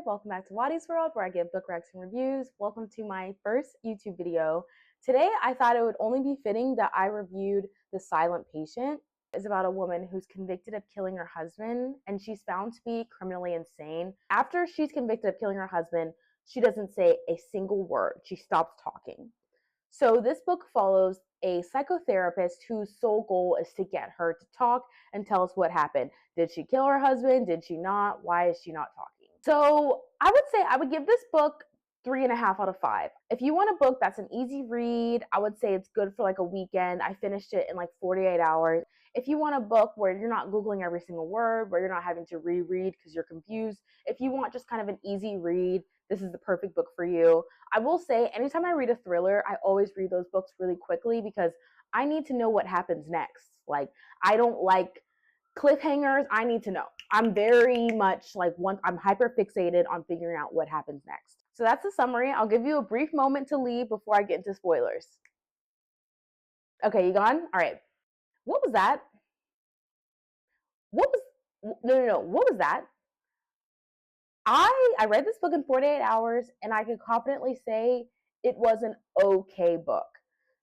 welcome back to Wadi's World, where I give book recs and reviews. Welcome to my first YouTube video. Today, I thought it would only be fitting that I reviewed The Silent Patient. It's about a woman who's convicted of killing her husband, and she's found to be criminally insane. After she's convicted of killing her husband, she doesn't say a single word. She stops talking. So this book follows a psychotherapist whose sole goal is to get her to talk and tell us what happened. Did she kill her husband? Did she not? Why is she not talking? So I would say I would give this book 3.5 out of 5. If you want a book that's an easy read, I would say it's good for like a weekend. I finished it in like 48 hours. If you want a book where you're not Googling every single word, where you're not having to reread because you're confused, if you want just kind of an easy read, this is the perfect book for you. I will say, anytime I read a thriller, I always read those books really quickly because I need to know what happens next. Like, I don't like cliffhangers. I need to know. I'm very much like I'm hyper fixated on figuring out what happens next. So that's the summary. I'll give you a brief moment to leave before I get into spoilers. Okay, you gone? All right. What was that? No. What was that? I read this book in 48 hours, and I can confidently say it was an okay book.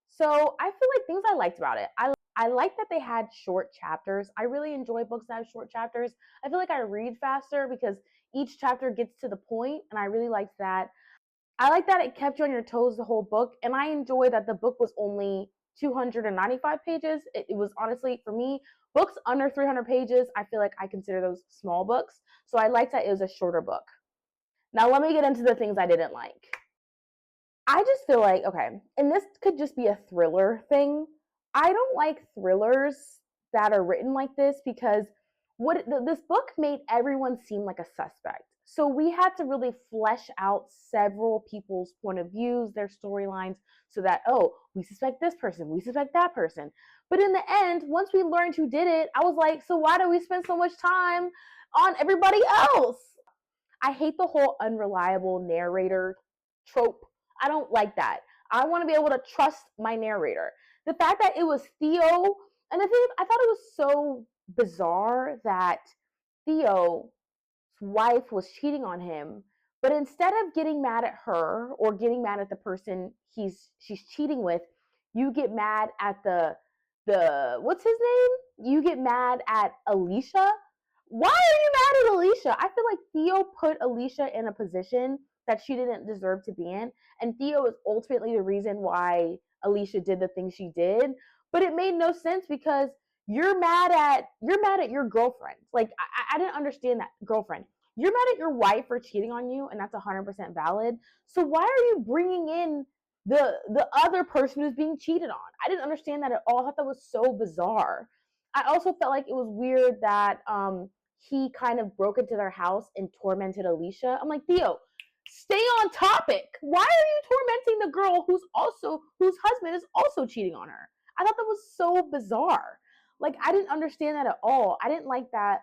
So I feel like things I liked about it. I like that they had short chapters. I really enjoy books that have short chapters. I feel like I read faster because each chapter gets to the point, and I really liked that. I like that it kept you on your toes the whole book, and I enjoy that the book was only 295 pages. It was honestly, for me, books under 300 pages, I feel like I consider those small books. So I liked that it was a shorter book. Now let me get into the things I didn't like. I just feel like, okay, and this could just be a thriller thing. I don't like thrillers that are written like this because this book made everyone seem like a suspect. So we had to really flesh out several people's point of views, their storylines, so that, oh, we suspect this person, we suspect that person. But in the end, once we learned who did it, I was like, so why do we spend so much time on everybody else? I hate the whole unreliable narrator trope. I don't like that. I want to be able to trust my narrator. The fact that it was Theo, and the thing, I thought it was so bizarre that Theo's wife was cheating on him, but instead of getting mad at her or getting mad at the person she's cheating with, you get mad at the what's his name? You get mad at Alicia. Why are you mad at Alicia? I feel like Theo put Alicia in a position that she didn't deserve to be in, and Theo is ultimately the reason why Alicia did the things she did. But it made no sense because you're mad at your girlfriend. Like I didn't understand that. Girlfriend. You're mad at your wife for cheating on you, and that's 100% valid. So why are you bringing in the other person who's being cheated on? I didn't understand that at all. I thought that was so bizarre. I also felt like it was weird that he kind of broke into their house and tormented Alicia. I'm like, Theo, stay on topic. Why are you tormenting the girl whose husband is also cheating on her? I thought that was so bizarre. Like, I didn't understand that at all. I didn't like that.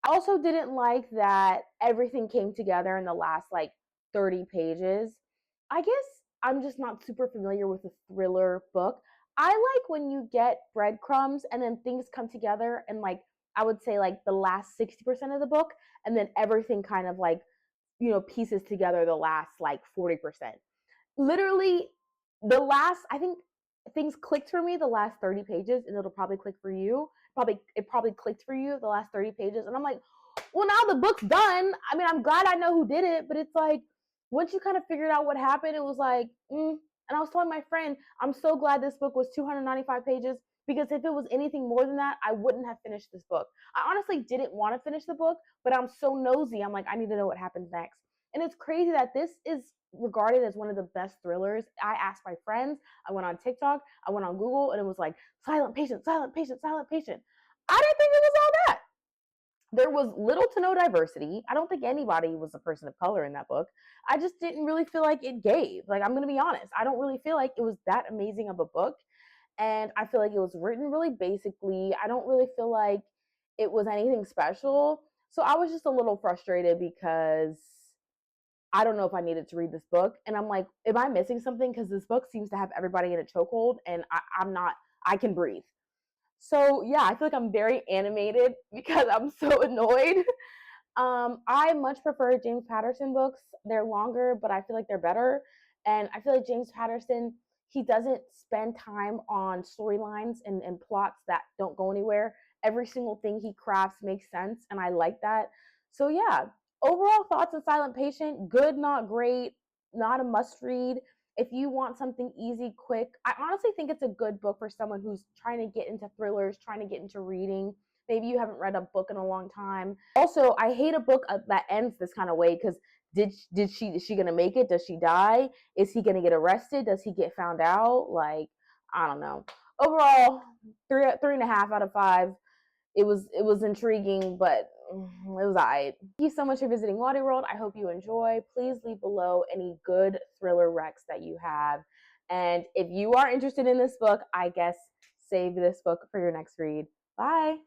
I also didn't like that everything came together in the last like 30 pages. I guess I'm just not super familiar with a thriller book. I like when you get breadcrumbs and then things come together and like I would say like the last 60% of the book, and then everything kind of like, pieces together the last like 40%. Literally the last, I think things clicked for me the last 30 pages, and it'll probably click for you. It probably clicked for you the last 30 pages. And I'm like, well, now the book's done. I mean, I'm glad I know who did it, but it's like once you kind of figured out what happened, it was like, And I was telling my friend, I'm so glad this book was 295 pages because if it was anything more than that, I wouldn't have finished this book. I honestly didn't want to finish the book, but I'm so nosy. I'm like, I need to know what happens next. And it's crazy that this is regarded as one of the best thrillers. I asked my friends, I went on TikTok, I went on Google, and it was like, silent patient, silent patient, silent patient. I didn't think it was all that. There was little to no diversity. I don't think anybody was a person of color in that book. I just didn't really feel like it gave. Like, I'm going to be honest. I don't really feel like it was that amazing of a book. And I feel like it was written really basically. I don't really feel like it was anything special. So I was just a little frustrated because I don't know if I needed to read this book. And I'm like, am I missing something? Because this book seems to have everybody in a chokehold, and I'm not, I can breathe. So yeah, I feel like I'm very animated because I'm so annoyed. I much prefer James Patterson books. They're longer, but I feel like they're better. And I feel like James Patterson, he doesn't spend time on storylines and plots that don't go anywhere. Every single thing he crafts makes sense, and I like that. So yeah, overall thoughts on Silent Patient, good, not great, not a must read. If you want something easy, quick, I honestly think it's a good book for someone who's trying to get into thrillers, trying to get into reading. Maybe you haven't read a book in a long time. Also, I hate a book that ends this kind of way because is she gonna make it? Does she die? Is he gonna get arrested? Does he get found out? Like, I don't know. Overall, three and a half out of five. It was intriguing, but it was alright. Thank you so much for visiting Wattey World. I hope you enjoy. Please leave below any good thriller recs that you have. And if you are interested in this book, I guess save this book for your next read. Bye.